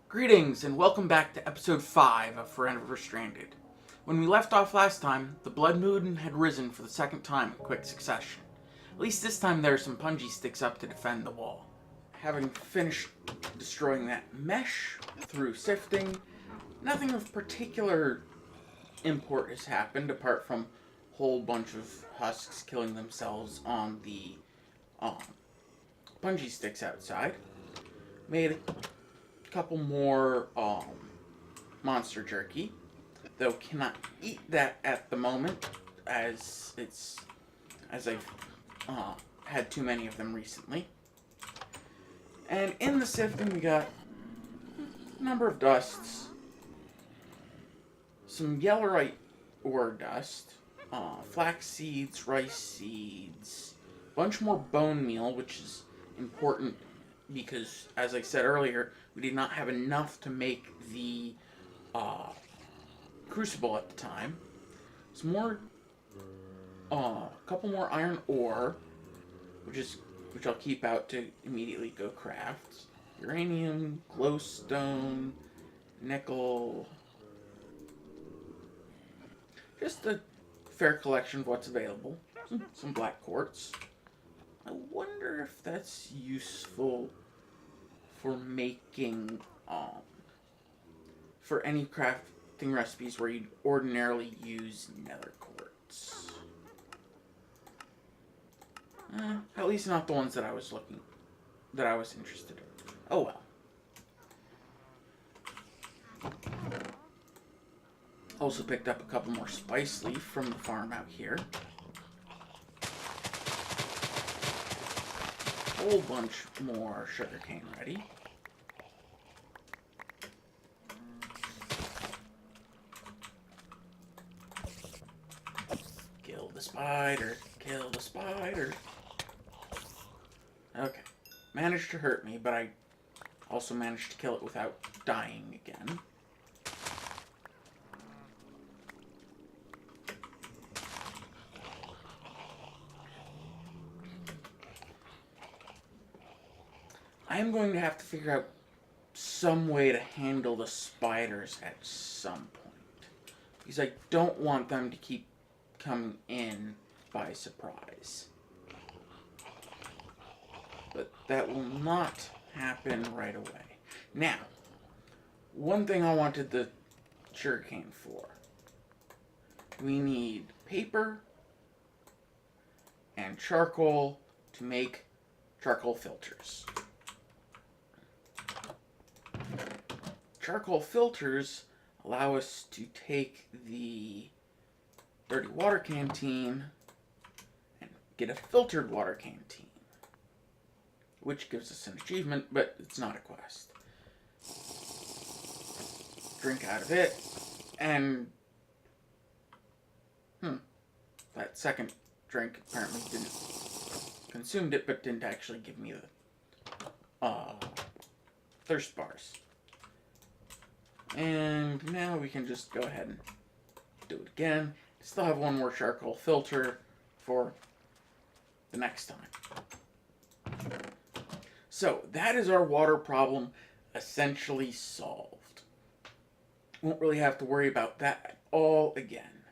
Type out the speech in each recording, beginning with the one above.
Greetings and welcome back to episode 5 of Forever Stranded. When we left off last time, the Blood Moon had risen for the second time in quick succession. At least this time there are some punji sticks up to defend the wall. Having finished destroying that mesh through sifting, nothing of particular import has happened apart from a whole bunch of husks killing themselves on the punji sticks outside. Made a couple more monster jerky, though cannot eat that at the moment as I've had too many of them recently. And in the sifting we got a number of dusts, some yellorite ore dust, flax seeds, rice seeds, a bunch more bone meal, which is important because, as I said earlier, we did not have enough to make the crucible at the time. Some more, a couple more iron ore, which I'll keep out to immediately go craft. Uranium, glowstone, nickel. Just a fair collection of what's available. Some black quartz. I wonder if that's useful for making, for any crafting recipes where you'd ordinarily use nether quartz. At least not the ones that I was interested in. Oh well. Also picked up a couple more spice leaf from the farm out here. Whole bunch more sugarcane ready. Kill the spider, kill the spider. Okay, managed to hurt me, but I also managed to kill it without dying again. I am going to have to figure out some way to handle the spiders at some point, because I don't want them to keep coming in by surprise. But that will not happen right away. Now, one thing I wanted the sugarcane for. We need paper and charcoal to make charcoal filters. Charcoal filters allow us to take the dirty water canteen and get a filtered water canteen, which gives us an achievement, but it's not a quest. Drink out of it, and that second drink apparently didn't consumed it, but didn't actually give me the thirst bars. And now we can just go ahead and do it again. Still have one more charcoal filter for the next time. So that is our water problem essentially solved. Won't really have to worry about that at all again.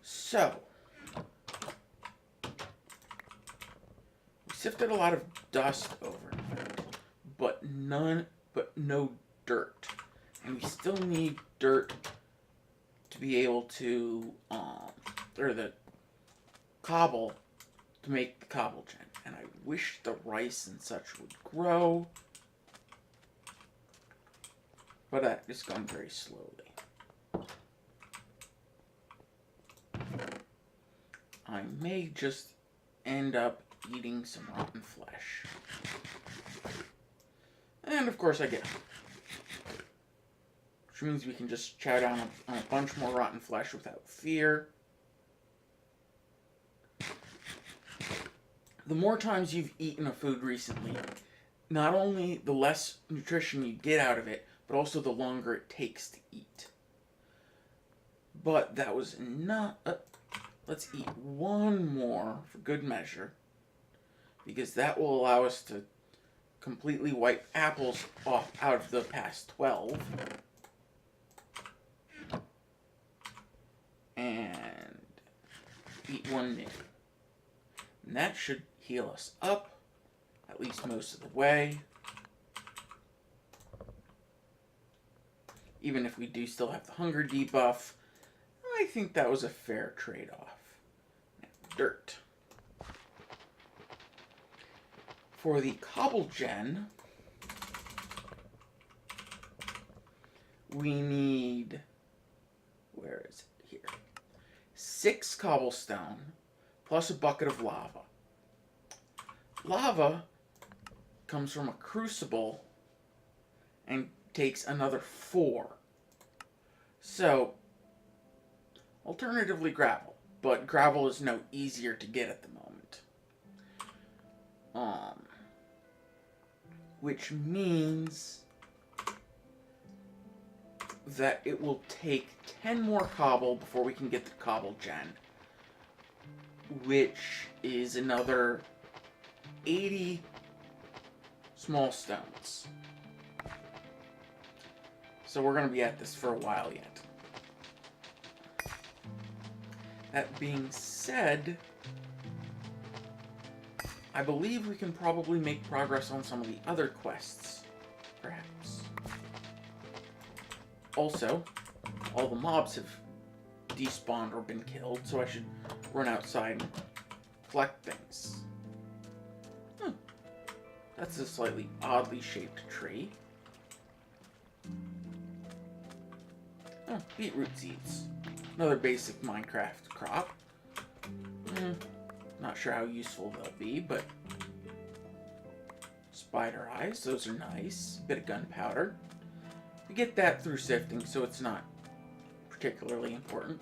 So, we sifted a lot of dust over it, but no dirt. And we still need dirt to be able to, or the cobble to make the cobble gen. And I wish the rice and such would grow, but that is going very slowly. I may just end up eating some rotten flesh. And of course I get hungry, which means we can just chow down on a bunch more rotten flesh without fear. The more times you've eaten a food recently, not only the less nutrition you get out of it, but also the longer it takes to eat. But that was not... let's eat one more for good measure, because that will allow us to completely wipe apples off out of the past 12. And eat 1 min. And that should heal us up, at least most of the way. Even if we do still have the hunger debuff, I think that was a fair trade-off. Dirt. For the cobble gen, we need, where is it? Here. 6 cobblestone plus a bucket of lava. Lava comes from a crucible and takes another 4. So, alternatively gravel, but gravel is no easier to get at the moment. Which means that it will take 10 more cobble before we can get the cobble gen, which is another 80 small stones. So we're going to be at this for a while yet. That being said, I believe we can probably make progress on some of the other quests, perhaps. Also, all the mobs have despawned or been killed, so I should run outside and collect things. That's a slightly oddly shaped tree. Oh, beetroot seeds. Another basic Minecraft crop. Not sure how useful they'll be, but spider eyes, those are nice. Bit of gunpowder. We get that through sifting, so it's not particularly important.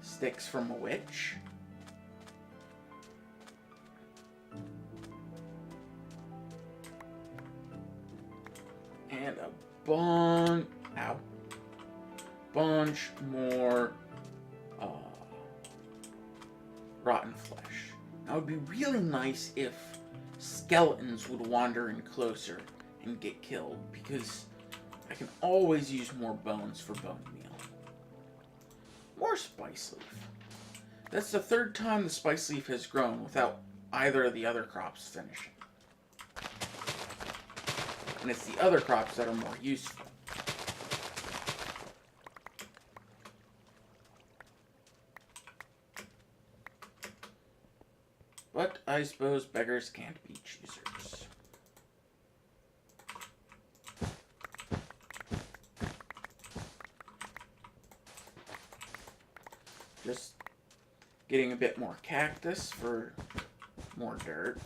Sticks from a witch. And a bunch more rotten flesh. Now, it would be really nice if skeletons would wander in closer and get killed, because I can always use more bones for bone meal. More spice leaf. That's the 3rd time the spice leaf has grown without either of the other crops finishing. And it's the other crops that are more useful. But I suppose beggars can't be choosers. Just getting a bit more cactus for more dirt.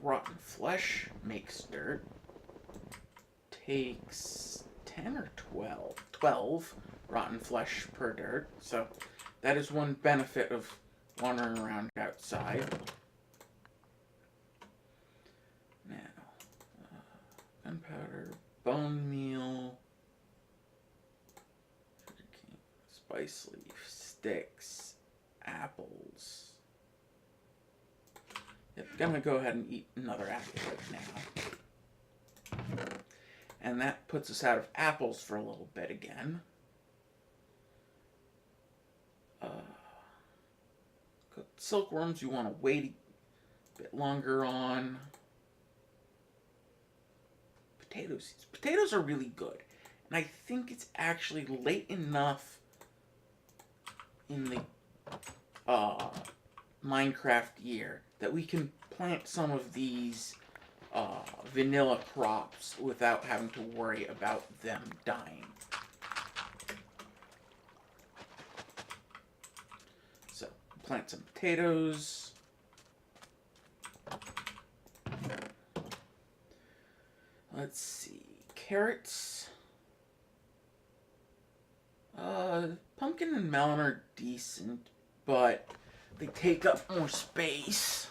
Rotten flesh makes dirt. Takes 10 or 12? 12 rotten flesh per dirt. So that is one benefit of wandering around outside. Now, gunpowder, bone meal, spice leaf, sticks, apples. Yep, gonna go ahead and eat another apple right now. And that puts us out of apples for a little bit again. Silkworms you want to wait a bit longer on. Potato seeds. Potatoes are really good. And I think it's actually late enough in the Minecraft year that we can plant some of these vanilla crops without having to worry about them dying. So, plant some potatoes. Let's see, carrots. Pumpkin and melon are decent, but they take up more space.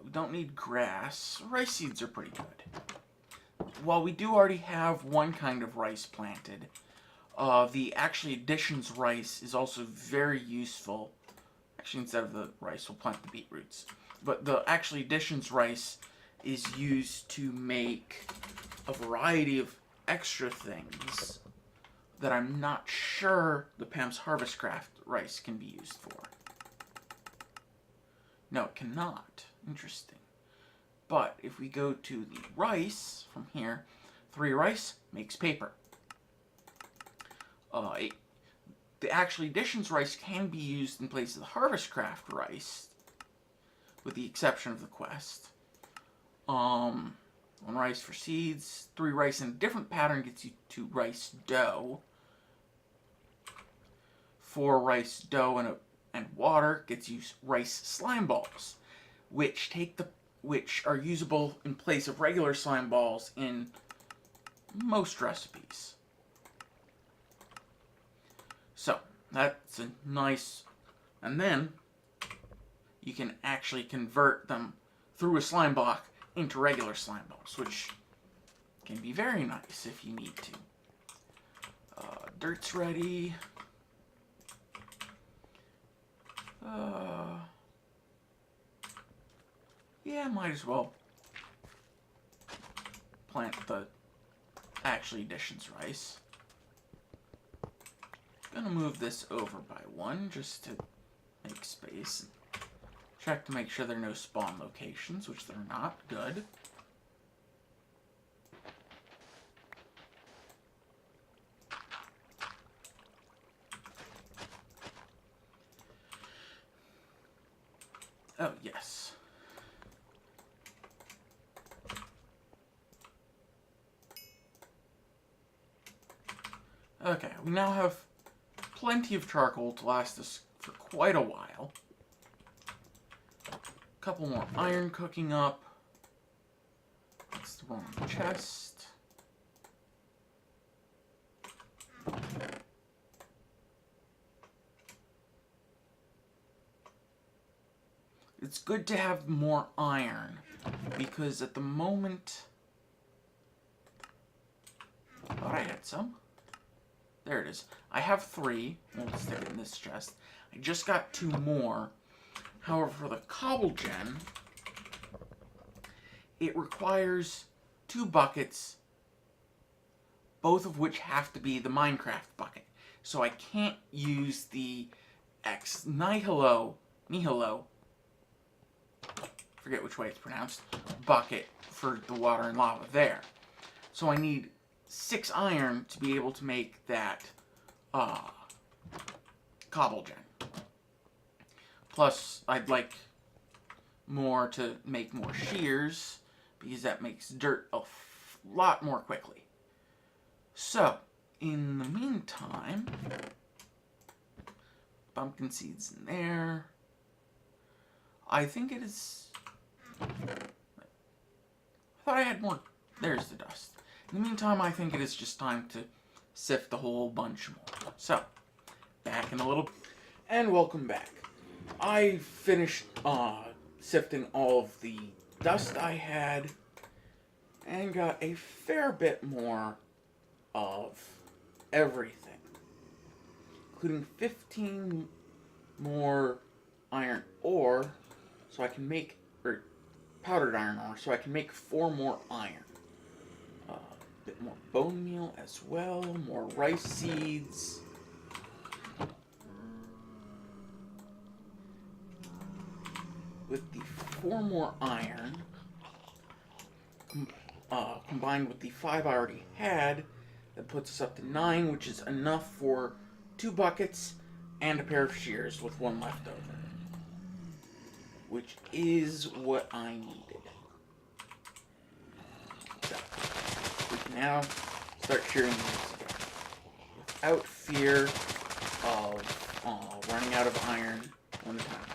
We don't need grass. Rice seeds are pretty good. While we do already have one kind of rice planted, The actually additions rice is also very useful. Actually, instead of the rice, we'll plant the beetroots. But the actually additions rice is used to make a variety of extra things that I'm not sure the Pam's Harvest Craft rice can be used for. No, it cannot. Interesting. But if we go to the rice from here, 3 rice makes paper. The actually additions rice can be used in place of the Harvest Craft rice, with the exception of the quest. 1 rice for seeds, 3 rice in a different pattern gets you to rice dough. 4 rice dough and water gets you rice slime balls, which are usable in place of regular slime balls in most recipes. So, that's a nice... And then, you can actually convert them through a slime block into regular slime balls, which can be very nice if you need to. Dirt's ready. Yeah, might as well plant the actually additions rice. Gonna move this over by 1 just to make space. Check to make sure there are no spawn locations, which they're not. Good. Oh, yes. Okay, we now have plenty of charcoal to last us for quite a while. A couple more iron cooking up. That's the wrong chest. It's good to have more iron, because at the moment... I thought I had some. There it is. I have 3. We'll stick it in this chest. I just got 2 more. However, for the cobble gen, it requires 2 buckets, both of which have to be the Minecraft bucket. So I can't use the ex nihilo, forget which way it's pronounced, bucket for the water and lava there. So I need 6 iron to be able to make that cobble gen. Plus, I'd like more to make more shears, because that makes dirt a lot more quickly. So, in the meantime, pumpkin seeds in there. I think it is... I thought I had more. There's the dust. In the meantime, I think it is just time to sift a whole bunch more. So, back in a little... And welcome back. I finished sifting all of the dust I had, and got a fair bit more of everything, including 15 more iron ore, so I can make, or powdered iron ore, so I can make 4 more iron. A bit more bone meal as well, more rice seeds. With the 4 more iron, combined with the 5 I already had, that puts us up to 9, which is enough for 2 buckets and a pair of shears with 1 left over. Which is what I needed. So, we can now start shearing these again, without fear of running out of iron when the time comes.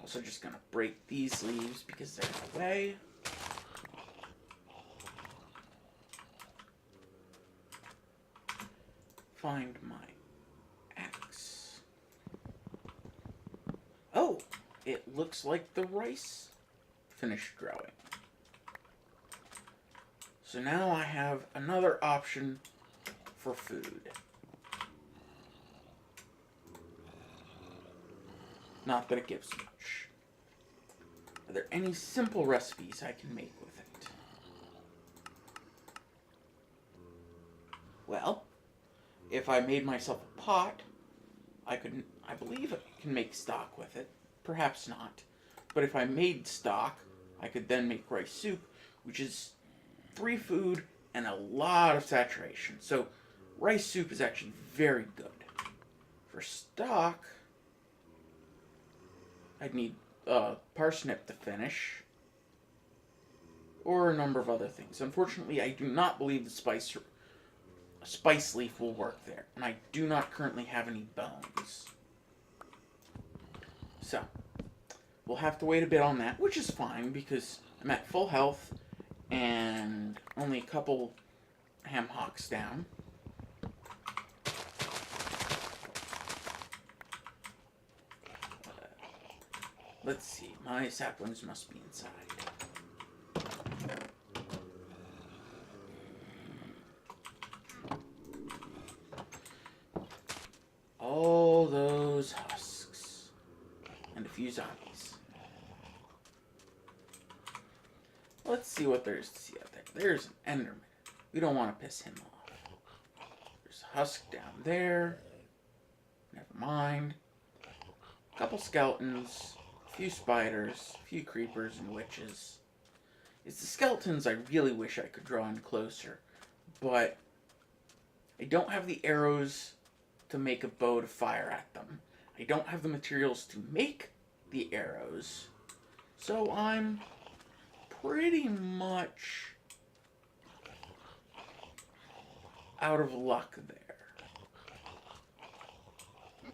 Also just gonna break these leaves because they're in the way. find my axe. Oh, it looks like the rice finished growing. So now I have another option for food. Not that it gives much. Are there any simple recipes I can make with it? Well, if I made myself a pot, I believe I can make stock with it. Perhaps not. But if I made stock, I could then make rice soup, which is 3 food and a lot of saturation. So rice soup is actually very good. For stock, I'd need parsnip to finish, or a number of other things. Unfortunately, I do not believe the spice leaf will work there, and I do not currently have any bones. So, we'll have to wait a bit on that, which is fine because I'm at full health and only a couple ham hocks down. Let's see, my saplings must be inside. All those husks. And a few zombies. Let's see what there is to see out there. There's an Enderman. We don't want to piss him off. There's a husk down there. Never mind. A couple skeletons. A few spiders. A few creepers and witches. It's the skeletons I really wish I could draw in closer. But I don't have the arrows to make a bow to fire at them. I don't have the materials to make the arrows. So I'm pretty much out of luck there.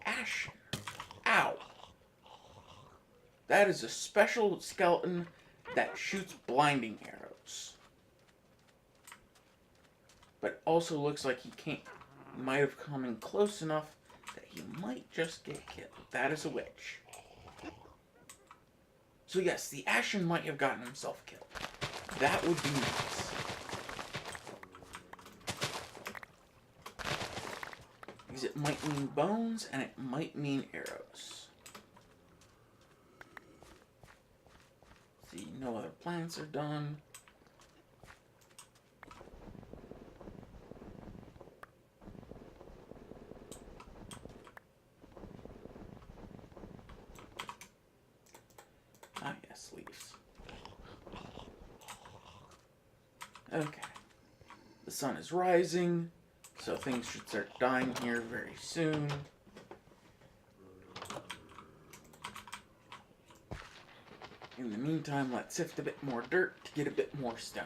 Ashen. Ow. That is a special skeleton that shoots blinding arrows. But also looks like he might have come in close enough that he might just get killed. That is a witch. So yes, the Ashen might have gotten himself killed. That would be nice. Because it might mean bones, and it might mean arrows. See, no other plants are done. Ah, yes, leaves. Okay. The sun is rising, so things should start dying here very soon. In the meantime, let's sift a bit more dirt to get a bit more stone.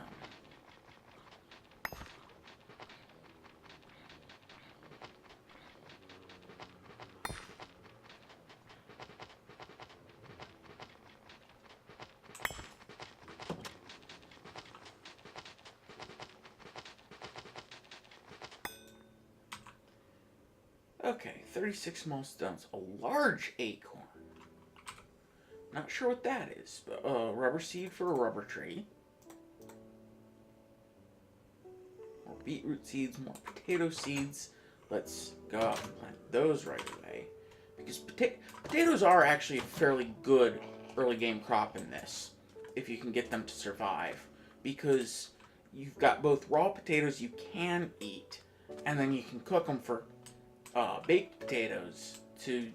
Okay, 36 small stones. A large acorn. Not sure what that is, but rubber seed for a rubber tree. More beetroot seeds, more potato seeds. Let's go out and plant those right away. Because potatoes are actually a fairly good early game crop in this, if you can get them to survive. Because you've got both raw potatoes you can eat, and then you can cook them for baked potatoes to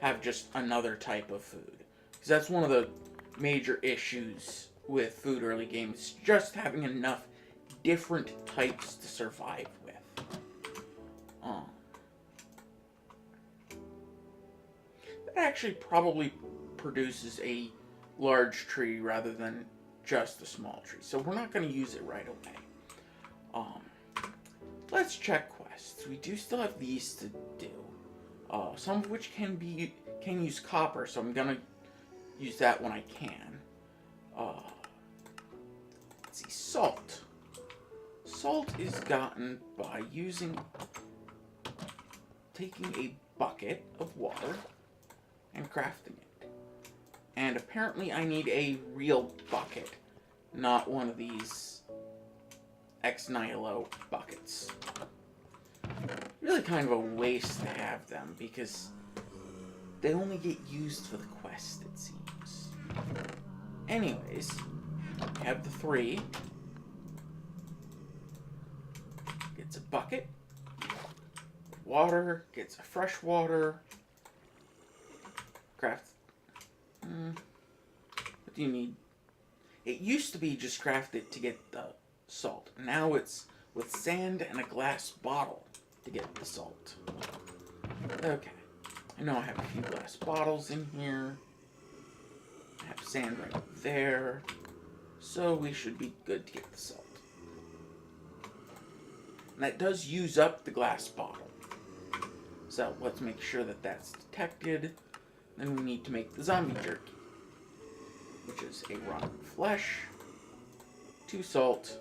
have just another type of food. Because that's one of the major issues with food early game, is just having enough different types to survive with. That actually probably produces a large tree rather than just a small tree. So we're not going to use it right away. Let's check quests. We do still have these to do. Some of which can use copper, so I'm gonna use that when I can. Let's see, salt. Salt is gotten by using taking a bucket of water and crafting it. And apparently I need a real bucket, not one of these ex nihilo buckets. Really kind of a waste to have them because they only get used for the quest, it seems. Anyways, we have the 3. Gets a bucket. Water. Gets a fresh water. Craft. What do you need? It used to be just craft it to get the salt. Now it's with sand and a glass bottle to get the salt. Okay. I know I have a few glass bottles in here. I have sand right there. So we should be good to get the salt. And that does use up the glass bottle. So let's make sure that that's detected. Then we need to make the zombie jerky, which is a rotten flesh, 2 salt,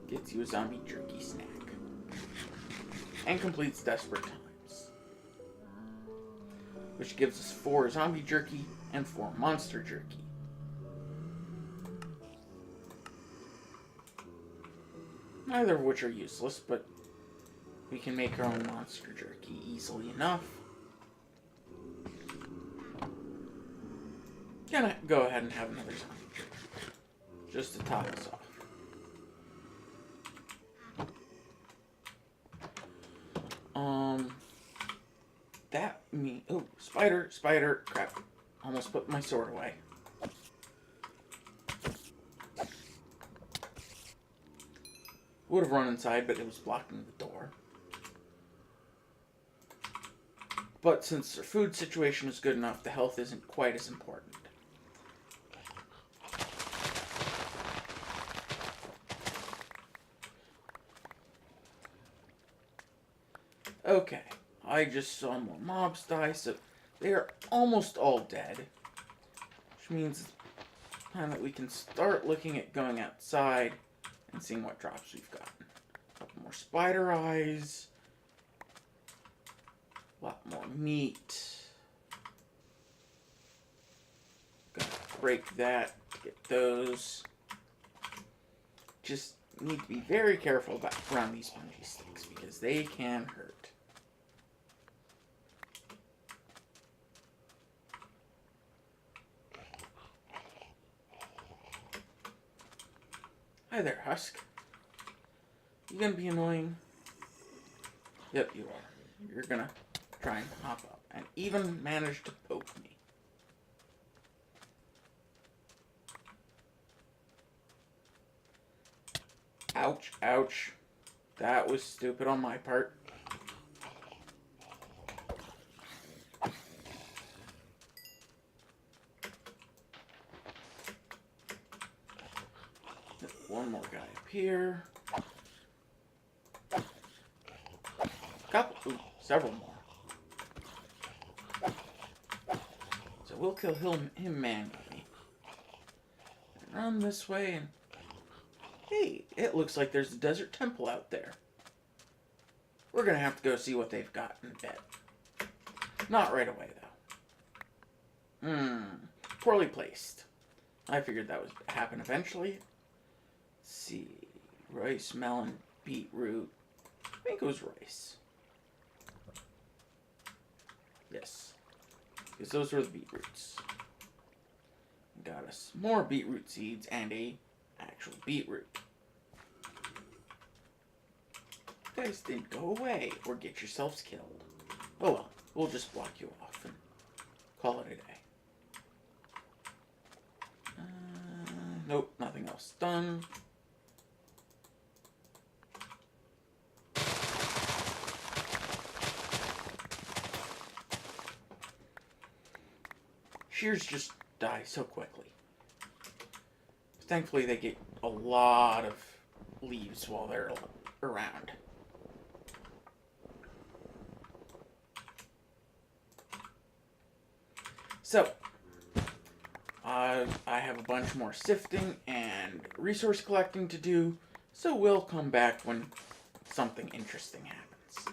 gets you a zombie jerky snack, and completes Desperate Times, which gives us 4 zombie jerky and 4 monster jerky. Neither of which are useless, but we can make our own monster jerky easily enough. Gonna go ahead and have another zombie jerky, just to top us off. Oh, spider, crap. Almost put my sword away. Would have run inside, but it was blocking the door. But since their food situation is good enough, the health isn't quite as important. Okay, I just saw more mobs die, so they are almost all dead. Which means it's time that we can start looking at going outside and seeing what drops we've gotten. A couple more spider eyes. A lot more meat. Gotta break that to get those. Just need to be very careful around these punchy sticks because they can hurt. Hi there, Husk. You gonna be annoying? Yep, you are. You're gonna try and hop up and even manage to poke me. Ouch, ouch. That was stupid on my part. One more guy up here. Several more. So we'll kill him manually. And run this way and... Hey, it looks like there's a desert temple out there. We're gonna have to go see what they've got in bed. Not right away, though. Poorly placed. I figured that would happen eventually. Let's see. Rice, melon, beetroot. I think it was rice. Yes. Because those were the beetroots. Got us more beetroot seeds and a actual beetroot. You guys didn't go away or get yourselves killed. Oh well, we'll just block you off and call it a day. Nope, nothing else done. Shears just die so quickly. Thankfully, they get a lot of leaves while they're around. So, I have a bunch more sifting and resource collecting to do, so we'll come back when something interesting happens.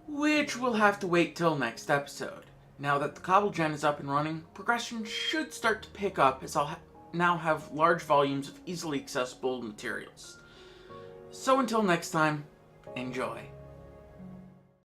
which we'll have to wait till next episode. Now that the Cobble Gen is up and running, progression should start to pick up as I'll now have large volumes of easily accessible materials. So until next time, enjoy.